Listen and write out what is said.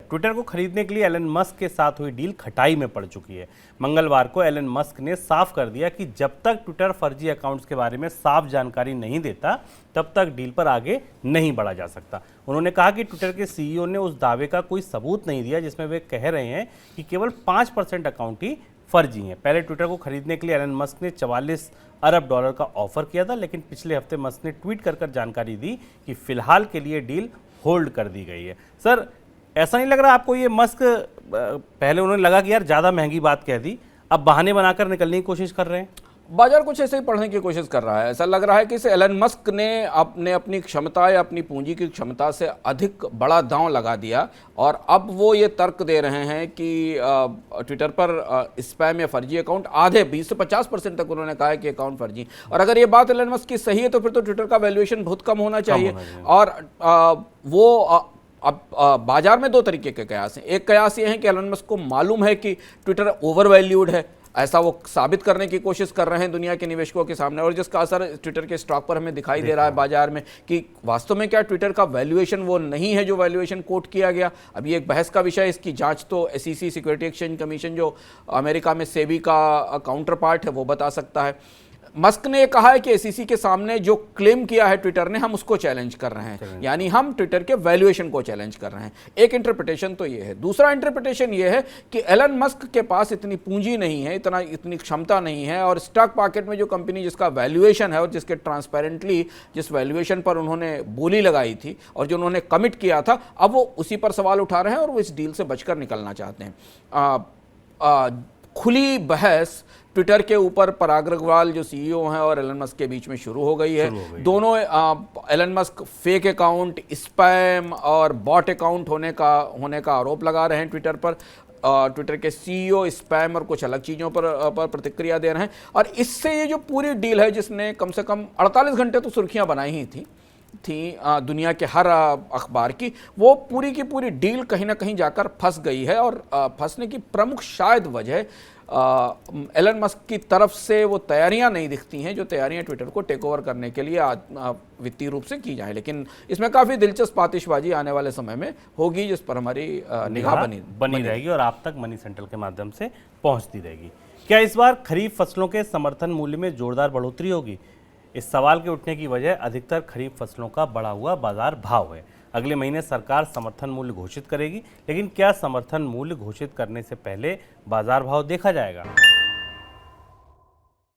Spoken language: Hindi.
ट्विटर को खरीदने के लिए एलन मस्क के साथ हुई डील खटाई में पड़ चुकी है। मंगलवार को एलन मस्क ने साफ कर दिया कि जब तक ट्विटर फर्जी अकाउंट्स के बारे में साफ जानकारी नहीं देता तब तक डील पर आगे नहीं बढ़ा जा सकता। उन्होंने कहा कि ट्विटर के सीईओ ने उस दावे का कोई सबूत नहीं दिया जिसमें वे कह रहे हैं कि केवल 5% अकाउंट ही फर्जी हैं। पहले ट्विटर को खरीदने के लिए एलन मस्क ने 44 अरब डॉलर का ऑफर किया था, लेकिन पिछले हफ्ते मस्क ने ट्वीट कर जानकारी दी कि फिलहाल के लिए डील होल्ड कर दी गई है। सर, ऐसा नहीं लग रहा आपको ये मस्क, पहले उन्होंने लगा कि यार ज़्यादा महंगी बात कह दी, अब बहाने बनाकर निकलने की कोशिश कर रहे हैं? बाजार कुछ ऐसे ही पढ़ने की कोशिश कर रहा है। ऐसा लग रहा है कि इसे एलन मस्क ने अपनी क्षमता या अपनी पूंजी की क्षमता से अधिक बड़ा दांव लगा दिया और अब वो ये तर्क दे रहे हैं कि ट्विटर पर स्पैम या फर्जी अकाउंट आधे 20 से 50% तक उन्होंने कहा है कि अकाउंट फर्जी। और अगर ये बात एलन मस्क की सही है तो फिर तो ट्विटर का वैल्यूएशन बहुत कम होना चाहिए। और वो अब बाजार में दो तरीके के कयास हैं। एक कयास ये है कि एलन मस्क को मालूम है कि ट्विटर ओवर वैल्यूड है, ऐसा वो साबित करने की कोशिश कर रहे हैं दुनिया के निवेशकों के सामने, और जिसका असर ट्विटर के स्टॉक पर हमें दिखाई दे रहा है बाजार में कि वास्तव में क्या ट्विटर का वैल्यूएशन वो नहीं है जो वैल्यूएशन कोट किया गया। अब ये एक बहस का विषय है, इसकी जांच तो SEC सिक्योरिटी एक्सचेंज कमीशन जो अमेरिका में सेबी का काउंटर पार्ट है वो बता सकता है। मस्क ने कहा है कि SEC के सामने जो क्लेम किया है ट्विटर ने, हम उसको चैलेंज कर रहे हैं, यानी हम ट्विटर के वैल्यूएशन को चैलेंज कर रहे हैं। एक इंटरप्रिटेशन तो ये है। दूसरा इंटरप्रिटेशन ये है कि एलन मस्क के पास इतनी पूंजी नहीं है, इतनी क्षमता नहीं है, और स्टॉक मार्केट में जो कंपनी जिसका वैल्यूएशन है और जिसके ट्रांसपेरेंटली जिस वैल्यूएशन पर उन्होंने बोली लगाई थी और जो उन्होंने कमिट किया था, अब वो उसी पर सवाल उठा रहे हैं और वो इस डील से बचकर निकलना चाहते हैं। खुली बहस ट्विटर के ऊपर पराग अग्रवाल जो CEO हैं और एलन मस्क के बीच में शुरू हो गई है। दोनों Elon Musk fake account, spam और बॉट अकाउंट होने का आरोप लगा रहे हैं ट्विटर पर। ट्विटर के CEO स्पैम और कुछ अलग चीज़ों पर प्रतिक्रिया दे रहे हैं, और इससे ये जो पूरी डील है जिसने कम से कम 48 घंटे तो सुर्खियां बनाई ही थी दुनिया के हर अखबार की, वो पूरी की पूरी डील कहीं ना कहीं जाकर फंस गई है। और फंसने की प्रमुख शायद वजह एलन मस्क की तरफ से वो तैयारियां नहीं दिखती हैं जो तैयारियां ट्विटर को टेक ओवर करने के लिए वित्तीय रूप से की जाए। लेकिन इसमें काफ़ी दिलचस्प आतिशबाजी आने वाले समय में होगी जिस पर हमारी निगाह बनी रहेगी और आप तक मनी सेंट्रल के माध्यम से पहुंचती रहेगी। क्या इस बार खरीफ फसलों के समर्थन मूल्य में जोरदार बढ़ोतरी होगी? इस सवाल के उठने की वजह अधिकतर खरीफ फसलों का बढ़ा हुआ बाजार भाव है। अगले महीने सरकार समर्थन मूल्य घोषित करेगी, लेकिन क्या समर्थन मूल्य घोषित करने से पहले बाजार भाव देखा जाएगा?